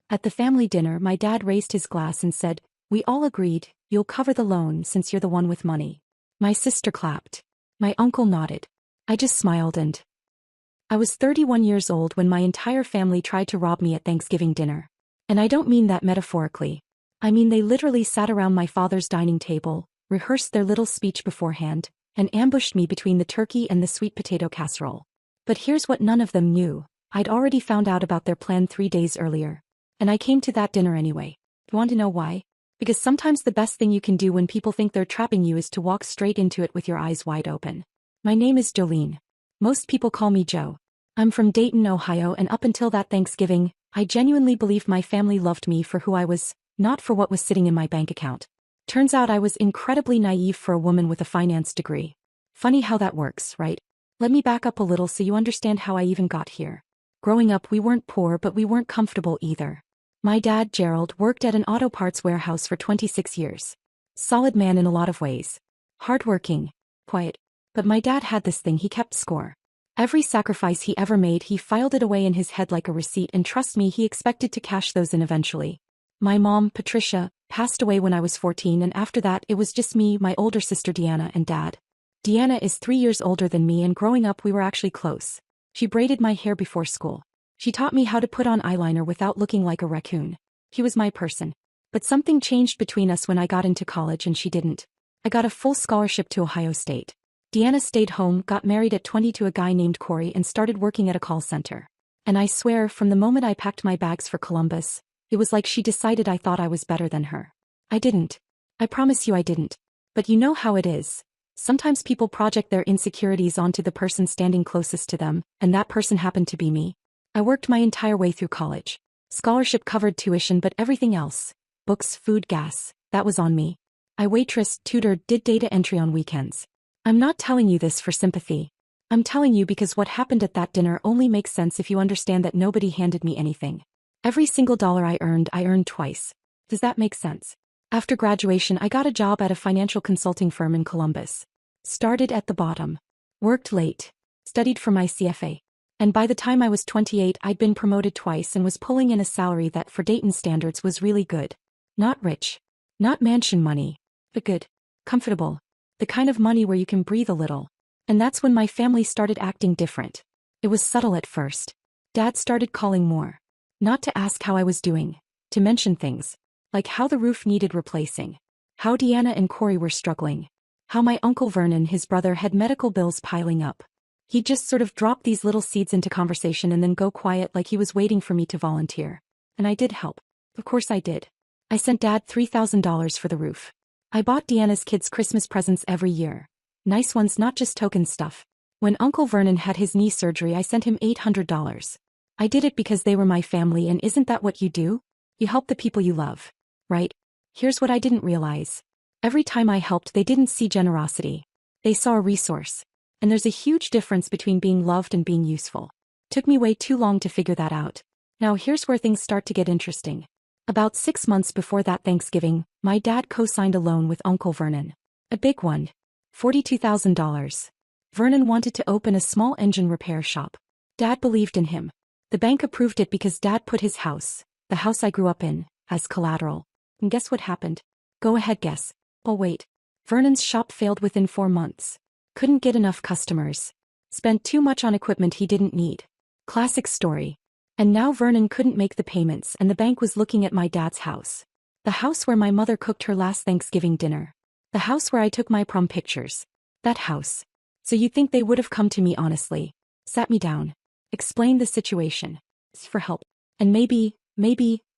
At the family dinner, my dad raised his glass and said, "We all agreed, you'll cover the loan since you're the one with money." My sister clapped. My uncle nodded. I just smiled and... I was 31 years old when my entire family tried to rob me at Thanksgiving dinner. And I don't mean that metaphorically. I mean they literally sat around my father's dining table, rehearsed their little speech beforehand, and ambushed me between the turkey and the sweet potato casserole. But here's what none of them knew. I'd already found out about their plan 3 days earlier. And I came to that dinner anyway. You want to know why? Because sometimes the best thing you can do when people think they're trapping you is to walk straight into it with your eyes wide open. My name is Jolene. Most people call me Jo. I'm from Dayton, Ohio, and up until that Thanksgiving, I genuinely believed my family loved me for who I was, not for what was sitting in my bank account. Turns out I was incredibly naive for a woman with a finance degree. Funny how that works, right? Let me back up a little so you understand how I even got here. Growing up, we weren't poor, but we weren't comfortable either. My dad, Gerald, worked at an auto parts warehouse for 26 years. Solid man in a lot of ways. Hardworking. Quiet. But my dad had this thing, he kept score. Every sacrifice he ever made, he filed it away in his head like a receipt, and trust me, he expected to cash those in eventually. My mom, Patricia, passed away when I was 14, and after that it was just me, my older sister Deanna, and Dad. Deanna is 3 years older than me, and growing up we were actually close. She braided my hair before school. She taught me how to put on eyeliner without looking like a raccoon. He was my person. But something changed between us when I got into college and she didn't. I got a full scholarship to Ohio State. Deanna stayed home, got married at 20 to a guy named Corey, and started working at a call center. And I swear, from the moment I packed my bags for Columbus, it was like she decided I thought I was better than her. I didn't. I promise you I didn't. But you know how it is. Sometimes people project their insecurities onto the person standing closest to them, and that person happened to be me. I worked my entire way through college. Scholarship covered tuition, but everything else, books, food, gas, that was on me. I waitressed, tutored, did data entry on weekends. I'm not telling you this for sympathy. I'm telling you because what happened at that dinner only makes sense if you understand that nobody handed me anything. Every single dollar I earned twice. Does that make sense? After graduation, I got a job at a financial consulting firm in Columbus. Started at the bottom. Worked late. Studied for my CFA. And by the time I was 28, I'd been promoted twice and was pulling in a salary that, for Dayton standards, was really good. Not rich. Not mansion money. But good. Comfortable. The kind of money where you can breathe a little. And that's when my family started acting different. It was subtle at first. Dad started calling more. Not to ask how I was doing. To mention things. Like how the roof needed replacing. How Deanna and Corey were struggling. How my Uncle Vernon, his brother, had medical bills piling up. He'd just sort of drop these little seeds into conversation and then go quiet like he was waiting for me to volunteer. And I did help. Of course I did. I sent Dad $3,000 for the roof. I bought Deanna's kids Christmas presents every year. Nice ones, not just token stuff. When Uncle Vernon had his knee surgery, I sent him $800. I did it because they were my family, and isn't that what you do? You help the people you love. Right? Here's what I didn't realize. Every time I helped, they didn't see generosity. They saw a resource. And there's a huge difference between being loved and being useful. Took me way too long to figure that out. Now here's where things start to get interesting. About 6 months before that Thanksgiving, my dad co-signed a loan with Uncle Vernon. A big one. $42,000. Vernon wanted to open a small engine repair shop. Dad believed in him. The bank approved it because Dad put his house, the house I grew up in, as collateral. And guess what happened? Go ahead, guess. Oh wait. Vernon's shop failed within 4 months. Couldn't get enough customers. Spent too much on equipment he didn't need. Classic story. And now Vernon couldn't make the payments, and the bank was looking at my dad's house. The house where my mother cooked her last Thanksgiving dinner. The house where I took my prom pictures. That house. So you think they would have come to me honestly. Sat me down. Explained the situation. Asked for help. And maybe,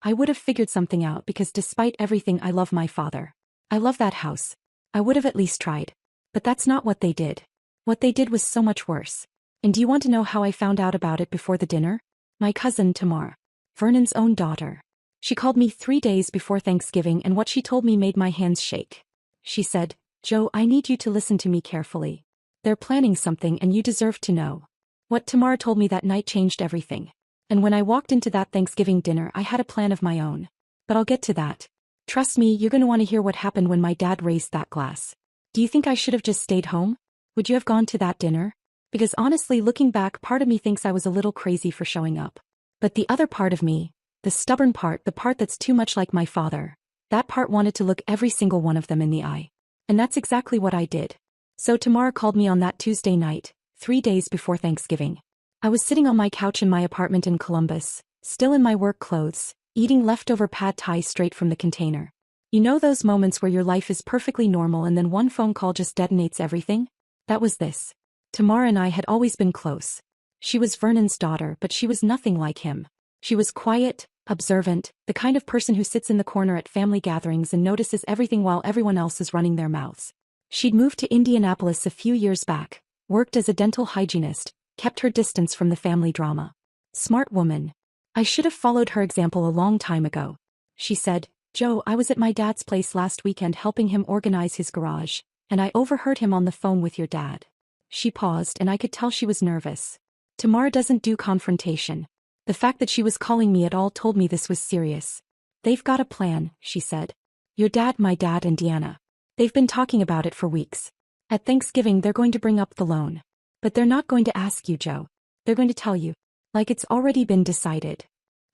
I would have figured something out, because despite everything, I love my father. I love that house. I would have at least tried. But that's not what they did. What they did was so much worse. And do you want to know how I found out about it before the dinner? My cousin Tamar. Vernon's own daughter. She called me 3 days before Thanksgiving, and what she told me made my hands shake. She said, "Joe, I need you to listen to me carefully. They're planning something and you deserve to know." What Tamar told me that night changed everything. And when I walked into that Thanksgiving dinner, I had a plan of my own. But I'll get to that. Trust me, you're going to want to hear what happened when my dad raised that glass. Do you think I should have just stayed home? Would you have gone to that dinner? Because honestly, looking back, part of me thinks I was a little crazy for showing up. But the other part of me, The stubborn part, the part that's too much like my father. That part wanted to look every single one of them in the eye. And that's exactly what I did. So Tamara called me on that Tuesday night, 3 days before Thanksgiving. I was sitting on my couch in my apartment in Columbus, still in my work clothes, eating leftover pad thai straight from the container. You know those moments where your life is perfectly normal and then one phone call just detonates everything? That was this. Tamara and I had always been close. She was Vernon's daughter, but she was nothing like him. She was quiet, observant, the kind of person who sits in the corner at family gatherings and notices everything while everyone else is running their mouths. She'd moved to Indianapolis a few years back, worked as a dental hygienist, kept her distance from the family drama. Smart woman. I should have followed her example a long time ago. She said, Joe, I was at my dad's place last weekend helping him organize his garage, and I overheard him on the phone with your dad. She paused and I could tell she was nervous. Tamara doesn't do confrontation. The fact that she was calling me at all told me this was serious. They've got a plan, she said. Your dad, my dad, and Deanna. They've been talking about it for weeks. At Thanksgiving they're going to bring up the loan. But they're not going to ask you, Joe. They're going to tell you. Like it's already been decided.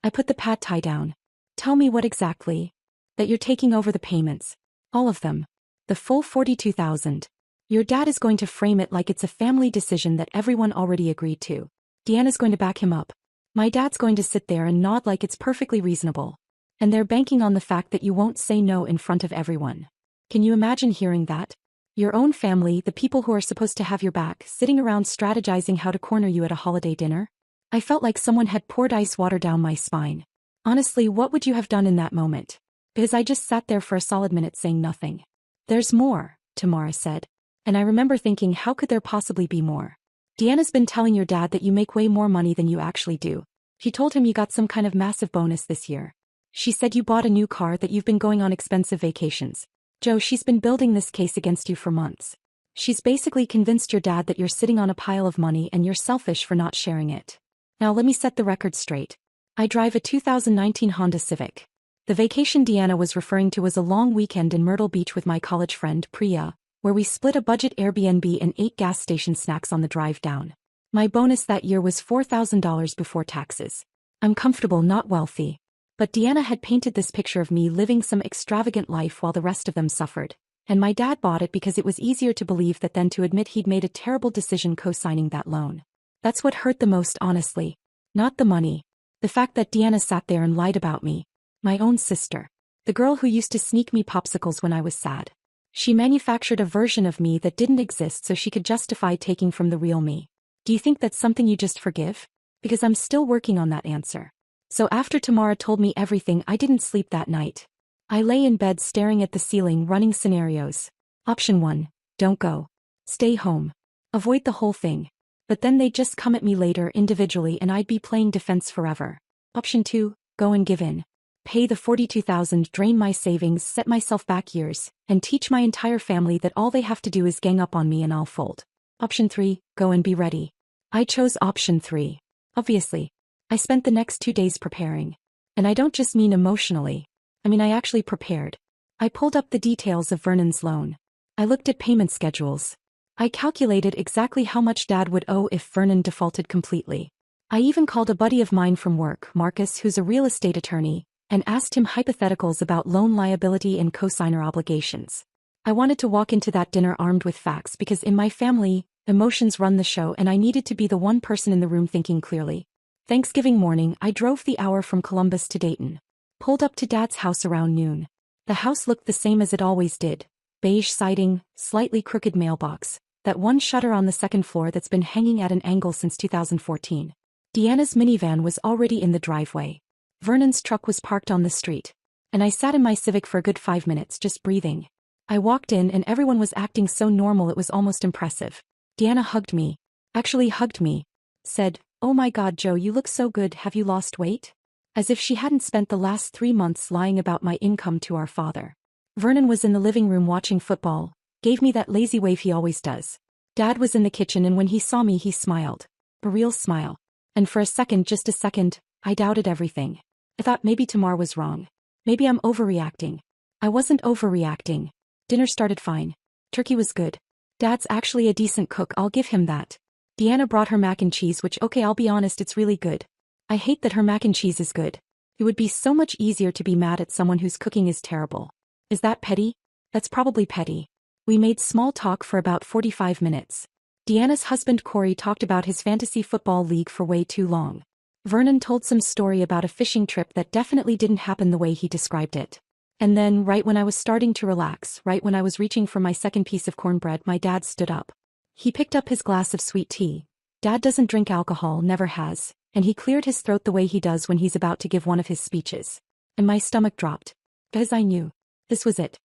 I put the pad thai down. Tell me what exactly? That you're taking over the payments. All of them. The full $42,000. Your dad is going to frame it like it's a family decision that everyone already agreed to. Deanna's going to back him up. My dad's going to sit there and nod like it's perfectly reasonable. And they're banking on the fact that you won't say no in front of everyone. Can you imagine hearing that? Your own family, the people who are supposed to have your back, sitting around strategizing how to corner you at a holiday dinner? I felt like someone had poured ice water down my spine. Honestly, what would you have done in that moment? Because I just sat there for a solid minute saying nothing. There's more, Tamara said. And I remember thinking, how could there possibly be more? Deanna's been telling your dad that you make way more money than you actually do. She told him you got some kind of massive bonus this year. She said you bought a new car, that you've been going on expensive vacations. Joe, she's been building this case against you for months. She's basically convinced your dad that you're sitting on a pile of money and you're selfish for not sharing it. Now let me set the record straight. I drive a 2019 Honda Civic. The vacation Deanna was referring to was a long weekend in Myrtle Beach with my college friend, Priya, where we split a budget Airbnb and ate gas station snacks on the drive down. My bonus that year was $4,000 before taxes. I'm comfortable, not wealthy. But Deanna had painted this picture of me living some extravagant life while the rest of them suffered, and my dad bought it because it was easier to believe that than to admit he'd made a terrible decision co-signing that loan. That's what hurt the most, honestly. Not the money. The fact that Deanna sat there and lied about me. My own sister. The girl who used to sneak me popsicles when I was sad. She manufactured a version of me that didn't exist so she could justify taking from the real me. Do you think that's something you just forgive? Because I'm still working on that answer. So after Tamara told me everything, I didn't sleep that night. I lay in bed staring at the ceiling, running scenarios. Option 1. Don't go. Stay home. Avoid the whole thing. But then they'd just come at me later individually and I'd be playing defense forever. Option 2. Go and give in. Pay the $42,000, drain my savings, set myself back years, and teach my entire family that all they have to do is gang up on me and I'll fold. Option 3. Go and be ready. I chose option 3. Obviously. I spent the next 2 days preparing. And I don't just mean emotionally. I actually prepared. I pulled up the details of Vernon's loan. I looked at payment schedules. I calculated exactly how much Dad would owe if Vernon defaulted completely. I even called a buddy of mine from work, Marcus, who's a real estate attorney, and asked him hypotheticals about loan liability and cosigner obligations. I wanted to walk into that dinner armed with facts because in my family, emotions run the show and I needed to be the one person in the room thinking clearly. Thanksgiving morning, I drove the hour from Columbus to Dayton. Pulled up to Dad's house around noon. The house looked the same as it always did. Beige siding, slightly crooked mailbox, that one shutter on the second floor that's been hanging at an angle since 2014. Deanna's minivan was already in the driveway. Vernon's truck was parked on the street. And I sat in my Civic for a good 5 minutes just breathing. I walked in and everyone was acting so normal it was almost impressive. Deanna hugged me. Actually hugged me. Said, "Oh my God, Joe, you look so good, have you lost weight?" As if she hadn't spent the last 3 months lying about my income to our father. Vernon was in the living room watching football, gave me that lazy wave he always does. Dad was in the kitchen and when he saw me he smiled. A real smile. And for a second, just a second, I doubted everything. I thought maybe Tamar was wrong. Maybe I'm overreacting. I wasn't overreacting. Dinner started fine. Turkey was good. Dad's actually a decent cook, I'll give him that. Deanna brought her mac and cheese, which, okay, I'll be honest, it's really good. I hate that her mac and cheese is good. It would be so much easier to be mad at someone whose cooking is terrible. Is that petty? That's probably petty. We made small talk for about 45 minutes. Deanna's husband Corey talked about his fantasy football league for way too long. Vernon told some story about a fishing trip that definitely didn't happen the way he described it. And then, right when I was starting to relax, right when I was reaching for my second piece of cornbread, my dad stood up. He picked up his glass of sweet tea. Dad doesn't drink alcohol, never has, and he cleared his throat the way he does when he's about to give one of his speeches. And my stomach dropped. Because I knew. This was it.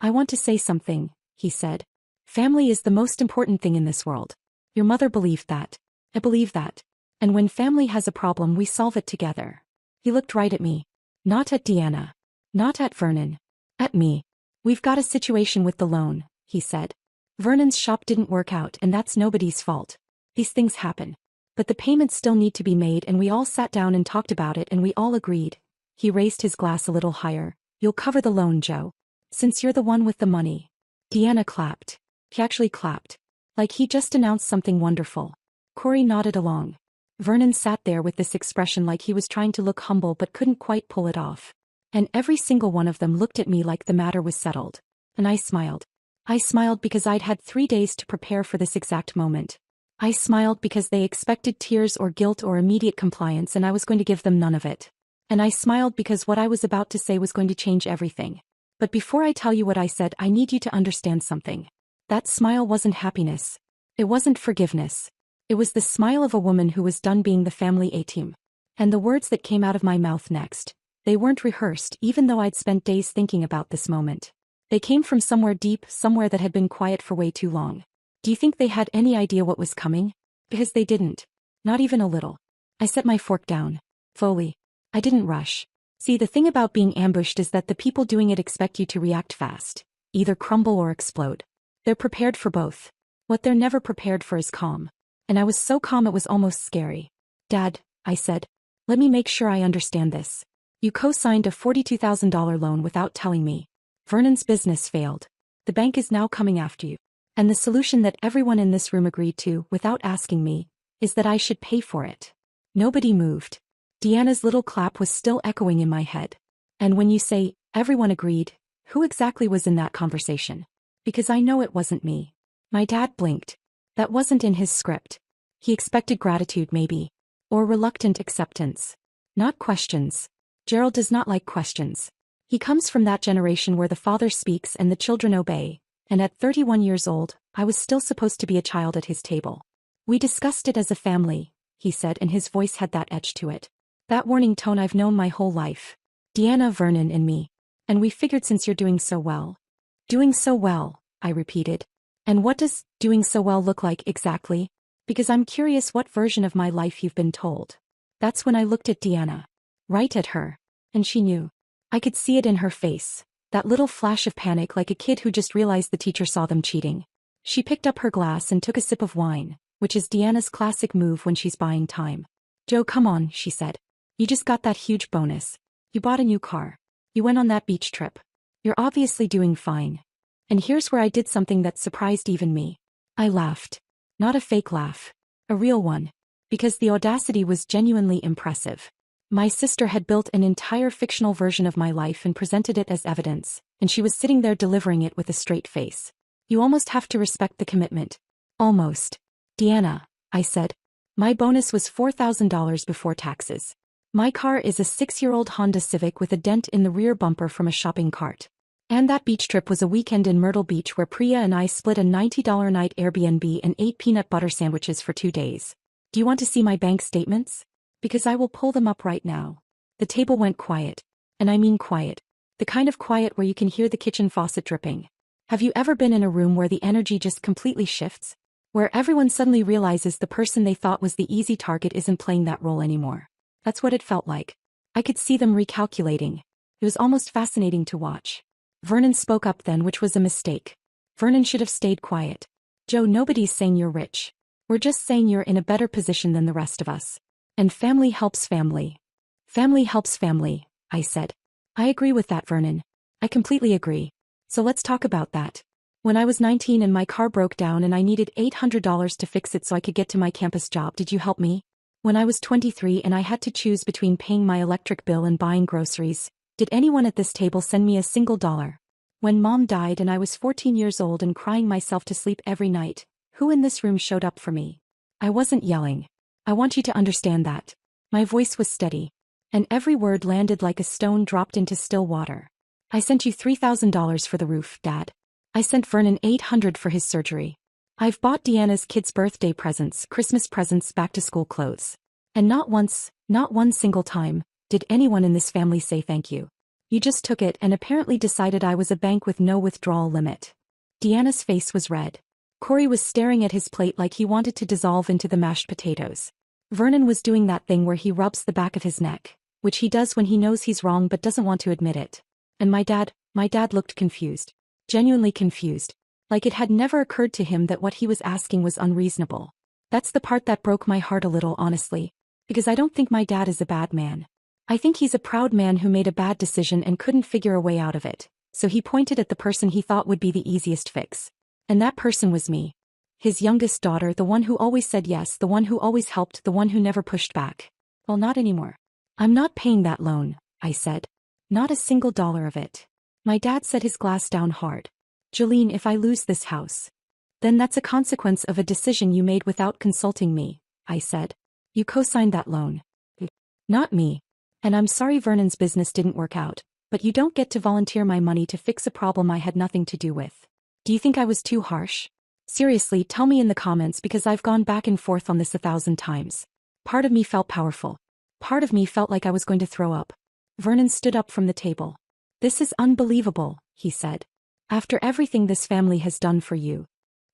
I want to say something, he said. Family is the most important thing in this world. Your mother believed that. I believe that. And when family has a problem, we solve it together. He looked right at me. Not at Deanna. Not at Vernon. At me. We've got a situation with the loan, he said. Vernon's shop didn't work out, and that's nobody's fault. These things happen. But the payments still need to be made, and we all sat down and talked about it, and we all agreed. He raised his glass a little higher. You'll cover the loan, Joe. Since you're the one with the money. Deanna clapped. He actually clapped. Like he just announced something wonderful. Corey nodded along. Vernon sat there with this expression like he was trying to look humble but couldn't quite pull it off. And every single one of them looked at me like the matter was settled. And I smiled. I smiled because I'd had 3 days to prepare for this exact moment. I smiled because they expected tears or guilt or immediate compliance, and I was going to give them none of it. And I smiled because what I was about to say was going to change everything. But before I tell you what I said, I need you to understand something. That smile wasn't happiness. It wasn't forgiveness. It was the smile of a woman who was done being the family A-team. And the words that came out of my mouth next, they weren't rehearsed, even though I'd spent days thinking about this moment. They came from somewhere deep, somewhere that had been quiet for way too long. Do you think they had any idea what was coming? Because they didn't. Not even a little. I set my fork down. Fully. I didn't rush. See, the thing about being ambushed is that the people doing it expect you to react fast. Either crumble or explode. They're prepared for both. What they're never prepared for is calm. And I was so calm it was almost scary. Dad, I said. Let me make sure I understand this. You co-signed a $42,000 loan without telling me. Vernon's business failed. The bank is now coming after you. And the solution that everyone in this room agreed to, without asking me, is that I should pay for it. Nobody moved. Deanna's little clap was still echoing in my head. And when you say, everyone agreed, who exactly was in that conversation? Because I know it wasn't me. My dad blinked. That wasn't in his script. He expected gratitude maybe. Or reluctant acceptance. Not questions. Gerald does not like questions. He comes from that generation where the father speaks and the children obey. And at 31 years old, I was still supposed to be a child at his table. We discussed it as a family, he said, and his voice had that edge to it. That warning tone I've known my whole life. Deanna, Vernon, and me. And we figured since you're doing so well. Doing so well, I repeated. And what does doing so well look like exactly? Because I'm curious what version of my life you've been told. That's when I looked at Deanna. Right at her. And she knew. I could see it in her face. That little flash of panic, like a kid who just realized the teacher saw them cheating. She picked up her glass and took a sip of wine, which is Deanna's classic move when she's buying time. Joe, come on, she said. You just got that huge bonus. You bought a new car. You went on that beach trip. You're obviously doing fine. And here's where I did something that surprised even me. I laughed. Not a fake laugh. A real one. Because the audacity was genuinely impressive. My sister had built an entire fictional version of my life and presented it as evidence, and she was sitting there delivering it with a straight face. You almost have to respect the commitment. Almost. Deanna, I said. My bonus was $4,000 before taxes. My car is a 6-year-old Honda Civic with a dent in the rear bumper from a shopping cart. And that beach trip was a weekend in Myrtle Beach where Priya and I split a $90 night Airbnb and ate peanut butter sandwiches for 2 days. Do you want to see my bank statements? Because I will pull them up right now. The table went quiet. And I mean quiet. The kind of quiet where you can hear the kitchen faucet dripping. Have you ever been in a room where the energy just completely shifts? Where everyone suddenly realizes the person they thought was the easy target isn't playing that role anymore. That's what it felt like. I could see them recalculating. It was almost fascinating to watch. Vernon spoke up then, which was a mistake. Vernon should have stayed quiet. Joe, nobody's saying you're rich. We're just saying you're in a better position than the rest of us. And family helps family. Family helps family, I said. I agree with that, Vernon. I completely agree. So let's talk about that. When I was 19 and my car broke down and I needed $800 to fix it so I could get to my campus job, did you help me? When I was 23 and I had to choose between paying my electric bill and buying groceries, did anyone at this table send me a single dollar? When Mom died and I was 14 years old and crying myself to sleep every night, who in this room showed up for me? I wasn't yelling. I want you to understand that. My voice was steady. And every word landed like a stone dropped into still water. I sent you $3,000 for the roof, Dad. I sent Vernon $800 for his surgery. I've bought Deanna's kids' birthday presents, Christmas presents, back-to-school clothes. And not once, not one single time, did anyone in this family say thank you. You just took it and apparently decided I was a bank with no withdrawal limit. Deanna's face was red. Corey was staring at his plate like he wanted to dissolve into the mashed potatoes. Vernon was doing that thing where he rubs the back of his neck, which he does when he knows he's wrong but doesn't want to admit it. And my dad looked confused. Genuinely confused. Like it had never occurred to him that what he was asking was unreasonable. That's the part that broke my heart a little, honestly. Because I don't think my dad is a bad man. I think he's a proud man who made a bad decision and couldn't figure a way out of it, so he pointed at the person he thought would be the easiest fix. And that person was me. His youngest daughter, the one who always said yes, the one who always helped, the one who never pushed back. Well, not anymore. I'm not paying that loan, I said. Not a single dollar of it. My dad set his glass down hard. Jolene, if I lose this house, then that's a consequence of a decision you made without consulting me, I said. You co-signed that loan. Not me. And I'm sorry Vernon's business didn't work out, but you don't get to volunteer my money to fix a problem I had nothing to do with. Do you think I was too harsh? Seriously, tell me in the comments because I've gone back and forth on this 1,000 times. Part of me felt powerful. Part of me felt like I was going to throw up. Vernon stood up from the table. This is unbelievable, he said. After everything this family has done for you.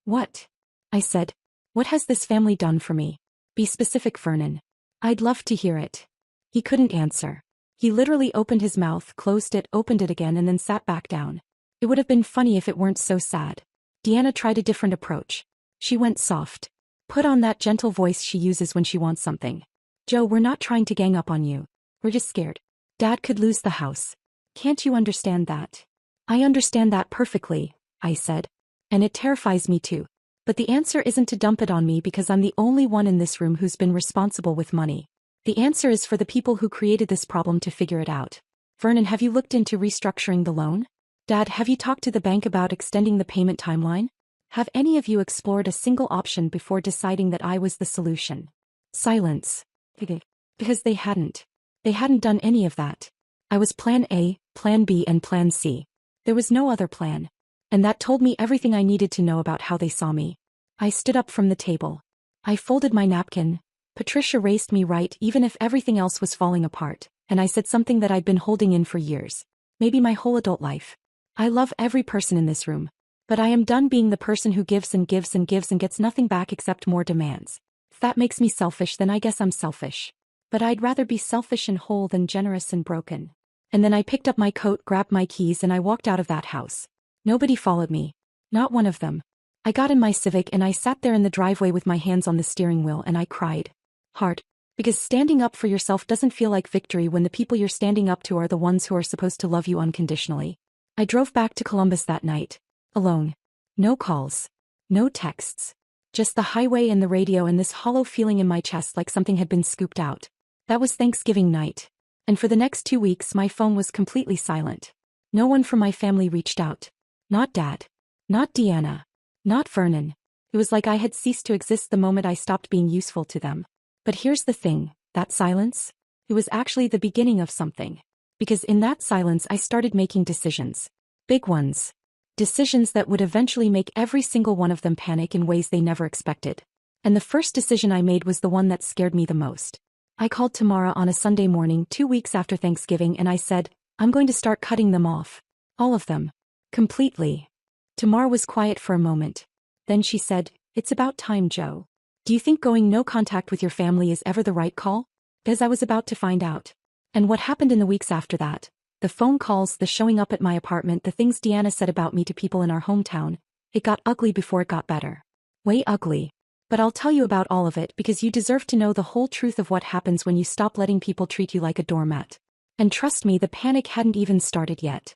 What? I said. What has this family done for me? Be specific, Vernon. I'd love to hear it. He couldn't answer. He literally opened his mouth, closed it, opened it again and then sat back down. It would have been funny if it weren't so sad. Deanna tried a different approach. She went soft. Put on that gentle voice she uses when she wants something. Joe, we're not trying to gang up on you. We're just scared. Dad could lose the house. Can't you understand that? I understand that perfectly, I said. And it terrifies me too. But the answer isn't to dump it on me because I'm the only one in this room who's been responsible with money. The answer is for the people who created this problem to figure it out. Vernon, have you looked into restructuring the loan? Dad, have you talked to the bank about extending the payment timeline? Have any of you explored a single option before deciding that I was the solution? Silence. Because they hadn't. They hadn't done any of that. I was plan A, plan B and plan C. There was no other plan. And that told me everything I needed to know about how they saw me. I stood up from the table. I folded my napkin. Patricia raced me right even if everything else was falling apart, and I said something that I'd been holding in for years. Maybe my whole adult life. I love every person in this room. But I am done being the person who gives and gives and gives and gets nothing back except more demands. If that makes me selfish, then I guess I'm selfish. But I'd rather be selfish and whole than generous and broken. And then I picked up my coat, grabbed my keys and I walked out of that house. Nobody followed me. Not one of them. I got in my Civic and I sat there in the driveway with my hands on the steering wheel and I cried. Hard. Because standing up for yourself doesn't feel like victory when the people you're standing up to are the ones who are supposed to love you unconditionally. I drove back to Columbus that night. Alone. No calls. No texts. Just the highway and the radio and this hollow feeling in my chest like something had been scooped out. That was Thanksgiving night. And for the next 2 weeks my phone was completely silent. No one from my family reached out. Not Dad. Not Deanna. Not Vernon. It was like I had ceased to exist the moment I stopped being useful to them. But here's the thing, that silence? It was actually the beginning of something. Because in that silence I started making decisions. Big ones. Decisions that would eventually make every single one of them panic in ways they never expected. And the first decision I made was the one that scared me the most. I called Tamara on a Sunday morning 2 weeks after Thanksgiving and I said, I'm going to start cutting them off. All of them. Completely. Tamara was quiet for a moment. Then she said, it's about time, Joe. Do you think going no contact with your family is ever the right call? Because I was about to find out. And what happened in the weeks after that? The phone calls, the showing up at my apartment, the things Deanna said about me to people in our hometown. It got ugly before it got better. Way ugly. But I'll tell you about all of it because you deserve to know the whole truth of what happens when you stop letting people treat you like a doormat. And trust me, the panic hadn't even started yet.